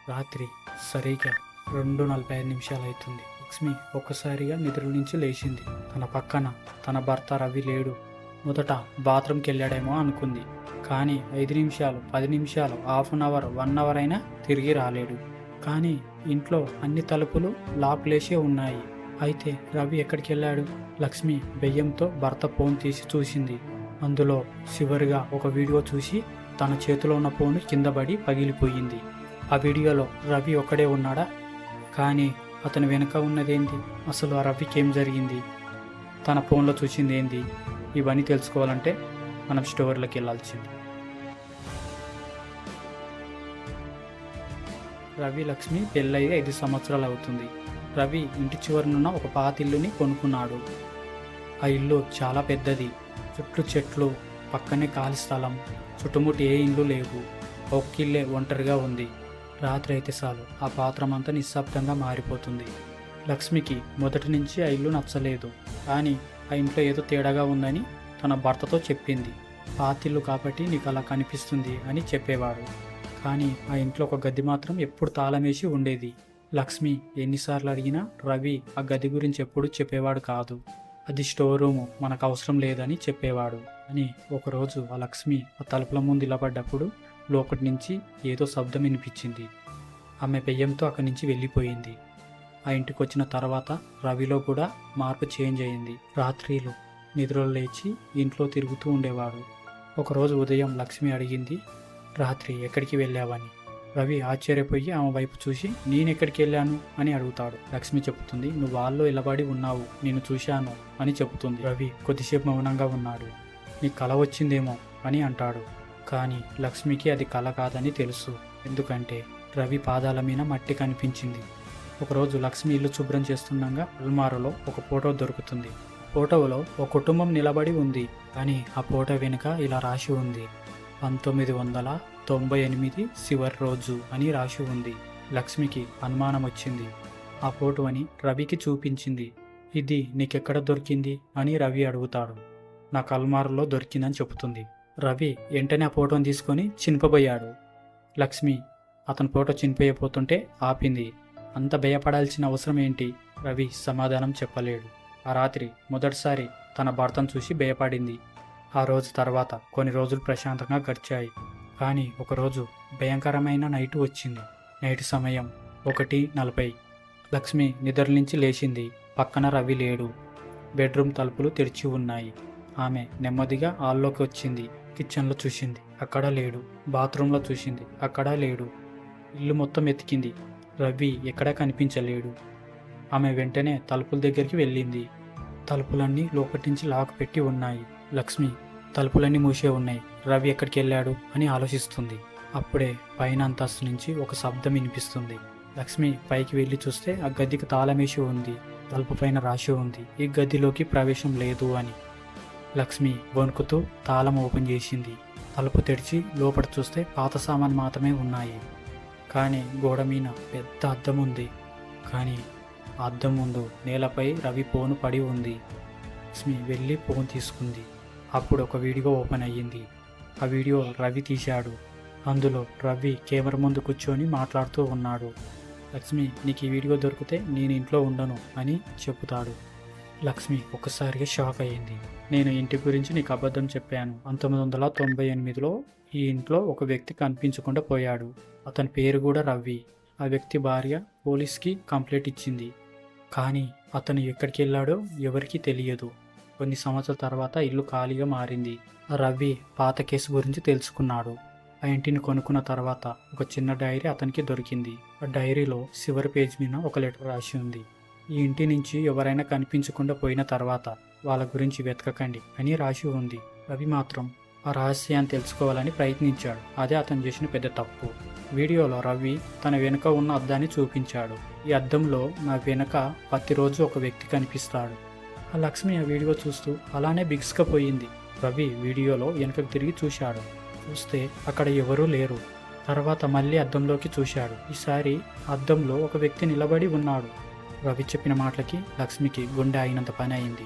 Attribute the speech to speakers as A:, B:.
A: రాత్రి సరిగ్గా 2:45 అవుతుంది. లక్ష్మి ఒక్కసారిగా నిద్ర నుంచి లేచింది. తన పక్కన తన భర్త రవి లేడు. మొదట బాత్రూమ్కి వెళ్ళాడేమో అనుకుంది. కానీ 5 నిమిషాలు, 10 నిమిషాలు, హాఫ్ అన్ అవర్, 1 అవర్ అయినా తిరిగి రాలేడు. కానీ ఇంట్లో అన్ని తలుపులు లాక్లేసే ఉన్నాయి. అయితే రవి ఎక్కడికి వెళ్ళాడు? లక్ష్మి బెయ్యంతో భర్త ఫోన్ తీసి చూసింది. అందులో చివరిగా ఒక వీడియో చూసి తన చేతిలో ఉన్న ఫోన్ కింద పడి పగిలిపోయింది. ఆ వీడియోలో రవి ఒక్కడే ఉన్నాడా? కానీ అతని వెనుక ఉన్నదేంటి? అసలు ఆ రవికి ఏం జరిగింది? తన ఫోన్లో చూసింది ఏంది? ఇవన్నీ తెలుసుకోవాలంటే మనం స్టోరీలోకి వెళ్ళాల్సింది. రవి లక్ష్మి పెళ్ళయి 5 సంవత్సరాలు అవుతుంది. రవి ఇంటి చివరనున్న ఒక పాత ఇల్లుని కొనుక్కున్నాడు. ఆ ఇల్లు చాలా పెద్దది. చుట్టూ చెట్లు, పక్కనే ఖాళీ స్థలం, చుట్టుముట్టు ఏ ఇల్లు లేవు. ఒక్కిల్లే ఒంటరిగా ఉంది. రాత్రి అయితే చాలు ఆ పాత్రమంతా నిశ్శబ్దంగా మారిపోతుంది. లక్ష్మికి మొదటి నుంచి ఆ ఇల్లు నచ్చలేదు. కానీ ఆ ఇంట్లో ఏదో తేడాగా ఉందని తన భర్తతో చెప్పింది. పాతిల్లు కాబట్టి నీకు అలా కనిపిస్తుంది అని చెప్పేవాడు. కానీ ఆ ఇంట్లో ఒక గది మాత్రం ఎప్పుడు తాళం వేసి ఉండేది. లక్ష్మి ఎన్నిసార్లు అడిగినా రవి ఆ గది గురించి ఎప్పుడు చెప్పేవాడు కాదు. అది స్టోర్ రూము, మనకు అవసరం లేదని చెప్పేవాడు. అని ఒకరోజు ఆ లక్ష్మి ఆ తలుపుల ముందు నిలబడ్డప్పుడు లోపటి నుంచి ఏదో శబ్దం వినిపించింది. ఆమె భయంతో అక్కడి నుంచి వెళ్ళిపోయింది. ఆ ఇంటికి వచ్చిన తర్వాత రవిలో కూడా మార్పు చేంజ్ అయింది. రాత్రిలు నిద్రలో లేచి ఇంట్లో తిరుగుతూ ఉండేవాడు. ఒకరోజు ఉదయం లక్ష్మి అడిగింది, రాత్రి ఎక్కడికి వెళ్ళావని. రవి ఆశ్చర్యపోయి ఆమె వైపు చూసి, నేనెక్కడికి వెళ్ళాను అని అడుగుతాడు. లక్ష్మి చెబుతుంది, నువ్వు వాళ్ళలో నిలబడి ఉన్నావు, నేను చూశాను అని చెబుతుంది. రవి కొద్దిసేపు మౌనంగా ఉన్నాడు. నీ కల వచ్చిందేమో అని అంటాడు. కానీ లక్ష్మికి అది కల కాదని తెలుసు. ఎందుకంటే రవి పాదాల మీద మట్టి కనిపించింది. ఒకరోజు లక్ష్మి ఇల్లు శుభ్రం చేస్తుండగా అల్మారాలో ఒక ఫోటో దొరుకుతుంది. ఫోటోలో ఒక కుటుంబం నిలబడి ఉంది. కానీ ఆ ఫోటో వెనుక ఇలా రాసి ఉంది, 1998 చివరి రోజు అని రాసి ఉంది. లక్ష్మికి అనుమానం వచ్చింది. ఆ ఫోటోని రవికి చూపించింది. ఇది నీకెక్కడ దొరికింది అని రవి అడుగుతాడు. నాకు అల్మారాలో దొరికిందని చెబుతుంది. రవి వెంటనే ఆ ఫోటోని తీసుకొని చింపబోయాడు. లక్ష్మి అతని ఫోటో చింపేయపోతుంటే ఆపింది. అంత భయపడాల్సిన అవసరం ఏంటి? రవి సమాధానం చెప్పలేడు. ఆ రాత్రి మొదటిసారి తన భర్తను చూసి భయపడింది. ఆ రోజు తర్వాత కొన్ని రోజులు ప్రశాంతంగా గడిచాయి. కానీ ఒకరోజు భయంకరమైన నైట్ వచ్చింది. నైట్ సమయం 1:40. లక్ష్మి నిద్ర నుంచి లేచింది. పక్కన రవి లేడు. బెడ్రూమ్ తలుపులు తెరిచి ఉన్నాయి. ఆమె నెమ్మదిగా హాల్లోకి వచ్చింది. కిచెన్లో చూసింది, అక్కడ లేడు. బాత్రూంలో చూసింది, అక్కడ లేడు. ఇల్లు మొత్తం ఎతికింది, రవి ఎక్కడా కనిపించలేడు. ఆమె వెంటనే తలుపుల దగ్గరికి వెళ్ళింది. తలుపులన్నీ లోపటి నుంచి లాక్ పెట్టి ఉన్నాయి. లక్ష్మి తలుపులన్నీ మూసే ఉన్నాయి. రవి ఎక్కడికి వెళ్ళాడు అని ఆలోచిస్తుంది. అప్పుడే పైన అంతస్తు నుంచి ఒక శబ్దం వినిపిస్తుంది. లక్ష్మి పైకి వెళ్ళి చూస్తే ఆ గదికి తాళమేసి ఉంది. తలుపు పైన రాసి ఉంది, ఈ గదిలోకి ప్రవేశం లేదు అని. లక్ష్మి వణుకుతూ తాళం ఓపెన్ చేసింది. తలుపు తెరిచి లోపల చూస్తే పాత సామాన్ మాత్రమే ఉన్నాయి. కానీ గోడ మీద పెద్ద అద్దం ఉంది. కానీ ఆ అద్దం ముందు నేలపై రవి ఫోను పడి ఉంది. లక్ష్మి వెళ్ళి ఫోన్ తీసుకుంది. అప్పుడు ఒక వీడియో ఓపెన్ అయ్యింది. ఆ వీడియో రవి తీశాడు. అందులో రవి కెమెరా ముందు కూర్చొని మాట్లాడుతూ ఉన్నాడు. లక్ష్మి నీకు ఈ వీడియో దొరికితే నేను ఇంట్లో ఉండను అని చెబుతాడు. లక్ష్మి ఒక్కసారిగా షాక్ అయ్యింది. నేను ఇంటి గురించి నీకు అబద్ధం చెప్పాను. 1998లో ఈ ఇంట్లో ఒక వ్యక్తి కనిపించకుండా పోయాడు. అతని పేరు కూడా రవి. ఆ వ్యక్తి భార్య పోలీస్కి కంప్లైంట్ ఇచ్చింది. కానీ అతను ఎక్కడికి వెళ్ళాడో ఎవరికీ తెలియదు. కొన్ని సంవత్సరాల తర్వాత ఇల్లు ఖాళీగా మారింది. రవి పాత కేసు గురించి తెలుసుకున్నాడు. ఆ ఇంటిని కొనుక్కున్న తర్వాత ఒక చిన్న డైరీ అతనికి దొరికింది. ఆ డైరీలో చివరి పేజ్ మీద ఒక లెటర్ రాసి ఉంది. ఈ ఇంటి నుంచి ఎవరైనా కనిపించకుండా పోయిన తర్వాత వాళ్ళ గురించి వెతకకండి అని రాసి ఉంది. రవి మాత్రం ఆ రహస్యాన్ని తెలుసుకోవాలని ప్రయత్నించాడు. అదే అతను చేసిన పెద్ద తప్పు. వీడియోలో రవి తన వెనుక ఉన్న అద్దాన్ని చూపించాడు. ఈ అద్దంలో నా వెనుక ప్రతిరోజు ఒక వ్యక్తి కనిపిస్తాడు. ఆ లక్ష్మి ఆ వీడియో చూస్తూ అలానే బిగుసుకుపోయింది. రవి వీడియోలో వెనుకకు తిరిగి చూశాడు. చూస్తే అక్కడ ఎవరూ లేరు. తర్వాత మళ్ళీ అద్దంలోకి చూశాడు. ఈసారి అద్దంలో ఒక వ్యక్తి నిలబడి ఉన్నాడు. రవి చెప్పిన మాటలకి లక్ష్మికి గుండె అయినంత పని అయింది.